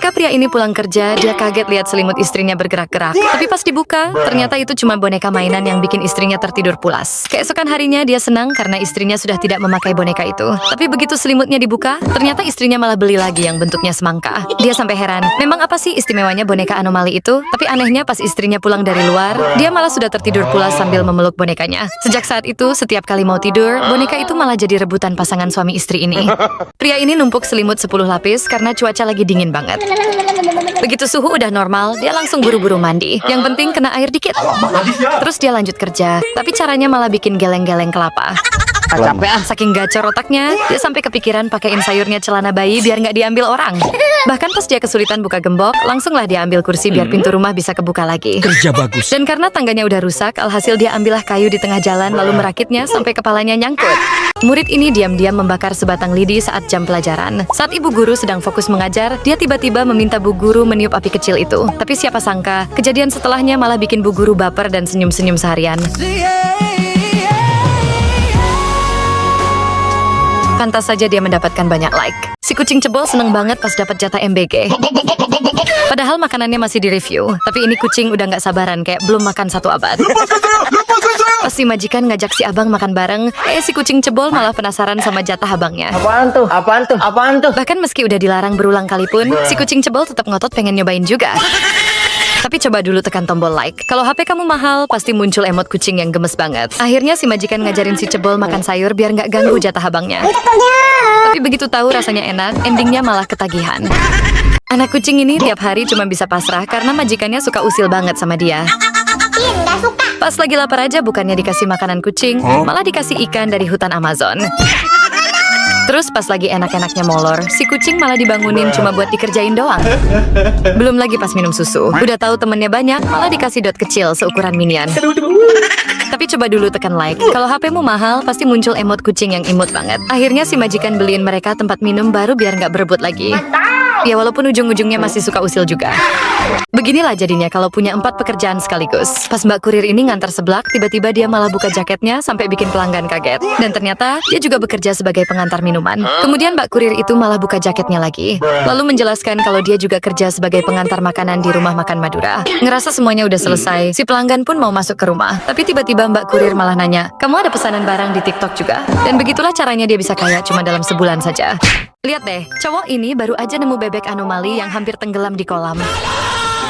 Ketika pria ini pulang kerja, dia kaget lihat selimut istrinya bergerak-gerak. Tapi pas dibuka, ternyata itu cuma boneka mainan yang bikin istrinya tertidur pulas. Keesokan harinya dia senang karena istrinya sudah tidak memakai boneka itu. Tapi begitu selimutnya dibuka, ternyata istrinya malah beli lagi yang bentuknya semangka. Dia sampai heran, memang apa sih istimewanya boneka anomali itu? Tapi anehnya pas istrinya pulang dari luar, dia malah sudah tertidur pulas sambil memeluk bonekanya. Sejak saat itu, setiap kali mau tidur, boneka itu malah jadi rebutan pasangan suami istri ini. Pria ini numpuk selimut 10 lapis karena cuaca lagi dingin banget. Begitu suhu udah normal, dia langsung buru-buru mandi. Yang penting kena air dikit. Terus dia lanjut kerja, tapi caranya malah bikin geleng-geleng kelapa. Saking gacor otaknya, dia sampai kepikiran pakein sayurnya celana bayi biar nggak diambil orang. Bahkan pas dia kesulitan buka gembok, langsunglah dia ambil kursi biar pintu rumah bisa kebuka lagi. Kerja bagus. Dan karena tangganya udah rusak, alhasil dia ambillah kayu di tengah jalan lalu merakitnya sampai kepalanya nyangkut. Murid ini diam-diam membakar sebatang lidi saat jam pelajaran. Saat ibu guru sedang fokus mengajar, dia tiba-tiba meminta bu guru meniup api kecil itu. Tapi siapa sangka, kejadian setelahnya malah bikin bu guru baper dan senyum-senyum seharian. Pantas saja dia mendapatkan banyak like. Si kucing cebol seneng banget pas dapat jatah MBG. Padahal makanannya masih direview, tapi ini kucing udah nggak sabaran kayak belum makan 1 abad. Pas si majikan ngajak si abang makan bareng, si kucing cebol malah penasaran sama jatah abangnya. Apaan tuh? Apaan tuh? Apaan tuh? Bahkan meski udah dilarang berulang kali pun, si kucing cebol tetap ngotot pengen nyobain juga. Tapi coba dulu tekan tombol like. Kalau HP kamu mahal, pasti muncul emot kucing yang gemes banget. Akhirnya si majikan ngajarin si cebol makan sayur biar nggak ganggu jatah abangnya. Tapi begitu tahu rasanya enak, endingnya malah ketagihan. Anak kucing ini tiap hari cuma bisa pasrah karena majikannya suka usil banget sama dia. Pas lagi lapar aja bukannya dikasih makanan kucing, malah dikasih ikan dari hutan Amazon. Terus pas lagi enak-enaknya molor, si kucing malah dibangunin cuma buat dikerjain doang. Belum lagi pas minum susu, udah tahu temennya banyak, malah dikasih dot kecil seukuran minion. Tapi coba dulu tekan like. Kalau HP-mu mahal, pasti muncul emot kucing yang imut banget. Akhirnya si majikan beliin mereka tempat minum baru biar nggak berebut lagi. Ya walaupun ujung-ujungnya masih suka usil juga. Beginilah jadinya kalau punya 4 pekerjaan sekaligus. Pas mbak kurir ini ngantar seblak, tiba-tiba dia malah buka jaketnya sampai bikin pelanggan kaget. Dan ternyata dia juga bekerja sebagai pengantar minuman. Kemudian mbak kurir itu malah buka jaketnya lagi. Lalu menjelaskan kalau dia juga kerja sebagai pengantar makanan di rumah makan Madura. Ngerasa semuanya udah selesai, si pelanggan pun mau masuk ke rumah. Tapi tiba-tiba mbak kurir malah nanya, "Kamu ada pesanan barang di TikTok juga?" Dan begitulah caranya dia bisa kaya cuma dalam sebulan saja. Lihat deh, cowok ini baru aja nemu bebek anomali yang hampir tenggelam di kolam.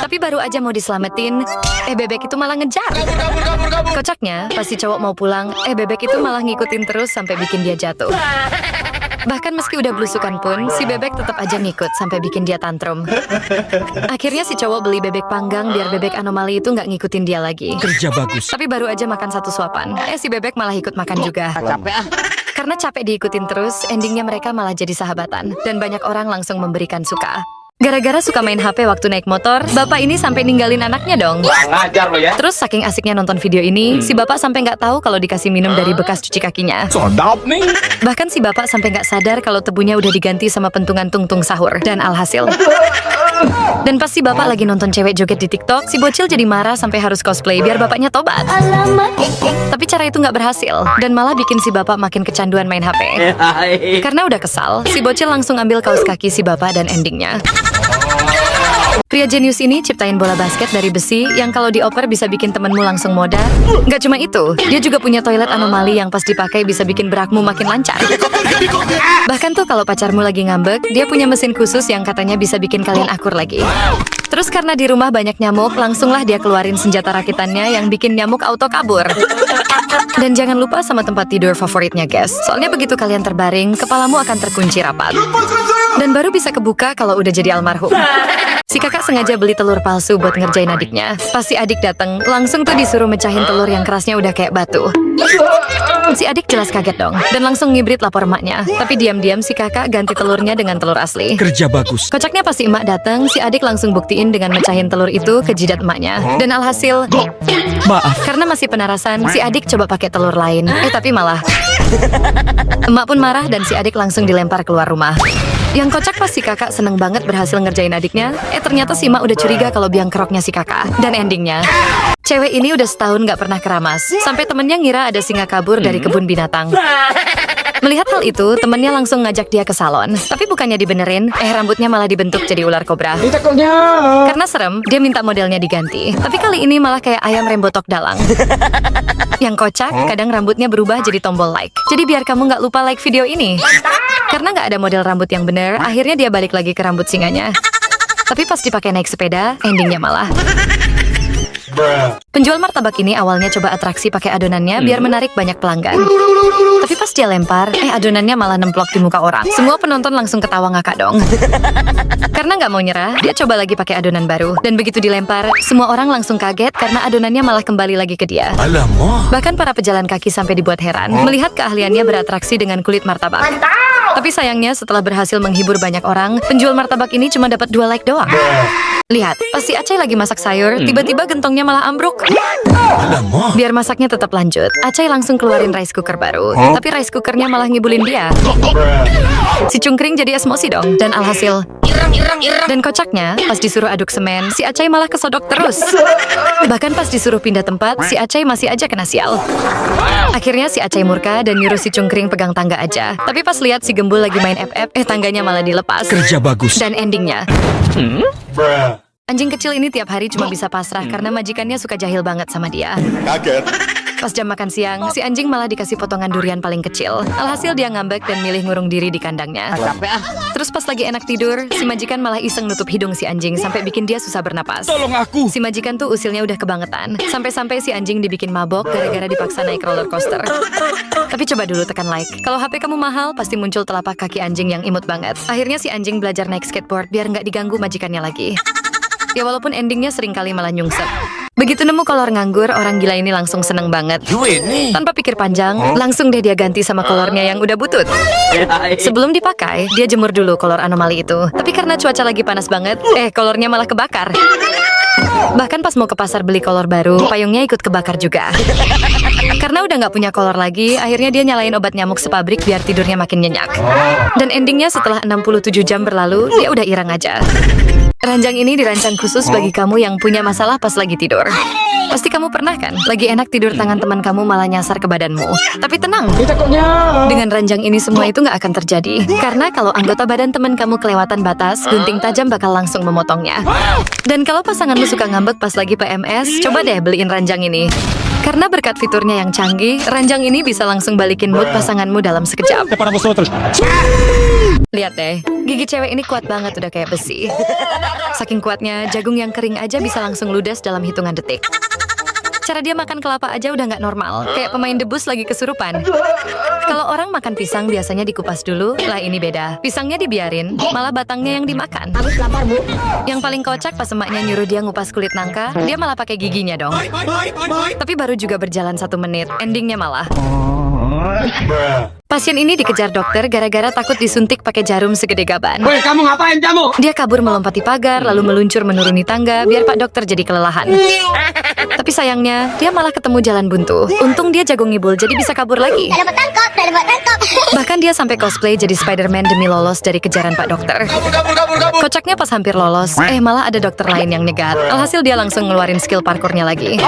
Tapi baru aja mau diselamatin, bebek itu malah ngejar. Kocaknya, pas si cowok mau pulang, bebek itu malah ngikutin terus sampai bikin dia jatuh. Bahkan meski udah belusukan pun, si bebek tetap aja ngikut sampai bikin dia tantrum. Akhirnya si cowok beli bebek panggang biar bebek anomali itu nggak ngikutin dia lagi. Kerja bagus. Tapi baru aja makan 1 suapan, si bebek malah ikut makan juga. Capek ah. Karena capek diikutin terus, endingnya mereka malah jadi sahabatan. Dan banyak orang langsung memberikan suka. Gara-gara suka main HP waktu naik motor, bapak ini sampai ninggalin anaknya dong. Ngajar lo ya. Terus saking asiknya nonton video ini, si bapak sampai nggak tahu kalau dikasih minum dari bekas cuci kakinya. Sedap nih. Bahkan si bapak sampai nggak sadar kalau tebunya udah diganti sama pentungan tungtung sahur. Dan alhasil. Dan pas si bapak lagi nonton cewek joget di TikTok, si bocil jadi marah sampai harus cosplay biar bapaknya tobat. Tapi cara itu nggak berhasil, dan malah bikin si bapak makin kecanduan main HP. Karena udah kesal, si bocil langsung ambil kaos kaki si bapak dan endingnya. Pria jenius ini ciptain bola basket dari besi yang kalau dioper bisa bikin temenmu langsung modar. Nggak cuma itu, dia juga punya toilet anomali yang pas dipakai bisa bikin berakmu makin lancar. Bahkan tuh kalau pacarmu lagi ngambek, dia punya mesin khusus yang katanya bisa bikin kalian akur lagi. Terus karena di rumah banyak nyamuk, langsunglah dia keluarin senjata rakitannya yang bikin nyamuk auto kabur. Dan jangan lupa sama tempat tidur favoritnya guys. Soalnya begitu kalian terbaring, kepalamu akan terkunci rapat. Dan baru bisa kebuka kalau udah jadi almarhum. Si kakak sengaja beli telur palsu buat ngerjain adiknya. Pas si adik dateng, langsung tuh disuruh mecahin telur yang kerasnya udah kayak batu. Si adik jelas kaget dong, dan langsung ngibrit lapor emaknya. Tapi diam-diam si kakak ganti telurnya dengan telur asli. Kerja bagus. Kocaknya pas si emak dateng, si adik langsung buktiin dengan mecahin telur itu ke jidat emaknya. Dan alhasil, Maaf. karena masih penarasan, si adik coba pakai telur lain. Tapi malah emak pun marah dan si adik langsung dilempar keluar rumah. Yang kocak pas si kakak seneng banget berhasil ngerjain adiknya, ternyata si emak udah curiga kalau biang keroknya si kakak. Dan endingnya, cewek ini udah setahun gak pernah keramas, sampai temennya ngira ada singa kabur dari kebun binatang. Melihat hal itu, temannya langsung ngajak dia ke salon. Tapi bukannya dibenerin, rambutnya malah dibentuk jadi ular kobra. Karena serem, dia minta modelnya diganti. Tapi kali ini malah kayak ayam rembotok dalang. Yang kocak, kadang rambutnya berubah jadi tombol like. Jadi biar kamu nggak lupa like video ini. Karena nggak ada model rambut yang bener, akhirnya dia balik lagi ke rambut singanya. Tapi pas dipakai naik sepeda, endingnya malah. Penjual martabak ini awalnya coba atraksi pakai adonannya biar menarik banyak pelanggan. Tapi pas dia lempar, adonannya malah nemplok di muka orang. Semua penonton langsung ketawa ngakak dong. Karena nggak mau nyerah, dia coba lagi pakai adonan baru. Dan begitu dilempar, semua orang langsung kaget karena adonannya malah kembali lagi ke dia. Bahkan para pejalan kaki sampai dibuat heran melihat keahliannya beratraksi dengan kulit martabak. Tapi sayangnya setelah berhasil menghibur banyak orang, penjual martabak ini cuma dapat 2 like doang. Lihat, pas si Acai lagi masak sayur, tiba-tiba gentongnya malah ambruk. Biar masaknya tetap lanjut, Acai langsung keluarin rice cooker baru. Tapi rice cookernya malah ngibulin dia. Si Cungkring jadi emosi dong. Dan alhasil, dan kocaknya, pas disuruh aduk semen, si Acai malah kesodok terus. Bahkan pas disuruh pindah tempat, si Acai masih aja kena sial. Akhirnya si Acai murka dan nyuruh si Cungkring pegang tangga aja. Tapi pas lihat si Gembul lagi main FF, tangganya malah dilepas. Kerja bagus. Dan endingnya, anjing kecil ini tiap hari cuma bisa pasrah karena majikannya suka jahil banget sama dia. Kaget. Pas jam makan siang, si anjing malah dikasih potongan durian paling kecil. Alhasil dia ngambek dan milih ngurung diri di kandangnya. Terus pas lagi enak tidur, si majikan malah iseng nutup hidung si anjing sampai bikin dia susah bernapas. Tolong aku. Si majikan tuh usilnya udah kebangetan. Sampai-sampai si anjing dibikin mabok gara-gara dipaksa naik roller coaster. Tapi coba dulu tekan like. Kalau HP kamu mahal, pasti muncul telapak kaki anjing yang imut banget. Akhirnya si anjing belajar naik skateboard biar nggak diganggu majikannya lagi. Ya walaupun endingnya seringkali malah nyungsep. Begitu nemu kolor nganggur, orang gila ini langsung seneng banget. Tanpa pikir panjang, langsung deh dia ganti sama kolornya yang udah butut. Sebelum dipakai, dia jemur dulu kolor anomali itu. Tapi karena cuaca lagi panas banget, kolornya malah kebakar. Bahkan pas mau ke pasar beli kolor baru, payungnya ikut kebakar juga. Karena udah nggak punya kolor lagi, akhirnya dia nyalain obat nyamuk sepabrik biar tidurnya makin nyenyak. Dan endingnya setelah 67 jam berlalu, dia udah irang aja. Ranjang ini dirancang khusus bagi kamu yang punya masalah pas lagi tidur. Pasti kamu pernah kan? Lagi enak tidur tangan teman kamu malah nyasar ke badanmu. Tapi tenang, dengan ranjang ini semua itu nggak akan terjadi. Karena kalau anggota badan teman kamu kelewatan batas, gunting tajam bakal langsung memotongnya. Dan kalau pasanganmu suka ngambek pas lagi PMS, coba deh beliin ranjang ini. Karena berkat fiturnya yang canggih, ranjang ini bisa langsung balikin mood pasanganmu dalam sekejap. Lihat deh, gigi cewek ini kuat banget udah kayak besi. Saking kuatnya, jagung yang kering aja bisa langsung ludas dalam hitungan detik. Cara dia makan kelapa aja udah nggak normal, kayak pemain debus lagi kesurupan. Kalau orang makan pisang biasanya dikupas dulu, lah ini beda. Pisangnya dibiarin, malah batangnya yang dimakan. Yang paling kocak pas emaknya nyuruh dia ngupas kulit nangka, dia malah pakai giginya dong. Tapi baru juga berjalan 1 menit, endingnya malah. Pasien ini dikejar dokter gara-gara takut disuntik pakai jarum segede gaban. Woi, kamu ngapain kamu? Dia kabur melompati pagar, lalu meluncur menuruni tangga biar Pak Dokter jadi kelelahan. Tapi sayangnya, dia malah ketemu jalan buntu. Untung dia jago ngibul, jadi bisa kabur lagi. Bahkan dia sampai cosplay jadi Spider-Man demi lolos dari kejaran Pak Dokter. Kocaknya pas hampir lolos, malah ada dokter lain yang nyegat. Alhasil dia langsung ngeluarin skill parkurnya lagi.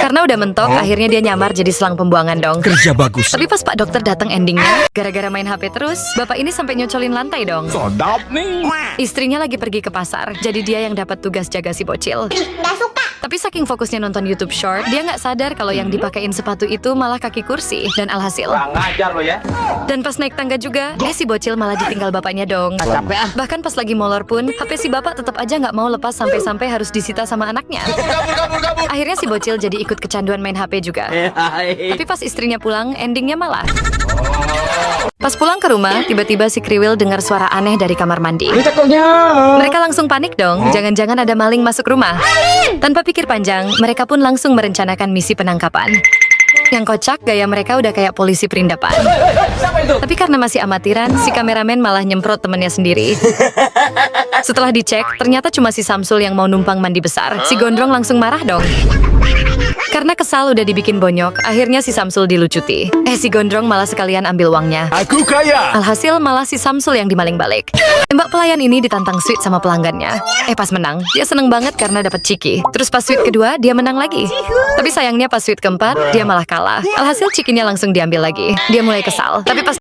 Karena udah mentok, akhirnya dia nyamar jadi selang pembuangan dong. Kerja bagus. Tapi pas Pak Dokter datang endingnya, gara-gara main HP terus, bapak ini sampai nyocolin lantai dong. Sedap nih. Istrinya lagi pergi ke pasar, jadi dia yang dapat tugas jaga si bocil. Tapi saking fokusnya nonton YouTube Short, dia nggak sadar kalau yang dipakein sepatu itu malah kaki kursi. Dan alhasil, Ngajar lo ya. dan pas naik tangga juga, si bocil malah ditinggal bapaknya dong. Bahkan pas lagi molor pun, HP si bapak tetap aja nggak mau lepas sampai-sampai harus disita sama anaknya. Akhirnya si bocil jadi ikut kecanduan main HP juga. Tapi pas istrinya pulang, endingnya malah. Pas pulang ke rumah, tiba-tiba si Kriwil dengar suara aneh dari kamar mandi. Mereka langsung panik dong, jangan-jangan ada maling masuk rumah. Tanpa pikir panjang, mereka pun langsung merencanakan misi penangkapan. Yang kocak, gaya mereka udah kayak polisi perindapan. Tapi karena masih amatiran, si kameramen malah nyemprot temennya sendiri. Setelah dicek, ternyata cuma si Samsul yang mau numpang mandi besar. Si Gondrong langsung marah dong. Karena kesal udah dibikin bonyok, akhirnya si Samsul dilucuti. Si Gondrong malah sekalian ambil uangnya. Aku kaya. Alhasil malah si Samsul yang dimaling balik. Mbak pelayan ini ditantang sweet sama pelanggannya. Pas menang, dia seneng banget karena dapat ciki. Terus pas sweet kedua, dia menang lagi. Tapi sayangnya pas sweet keempat, dia malah kalah. kalah. Alhasil cikinya langsung diambil lagi. Dia mulai kesal. Tapi pas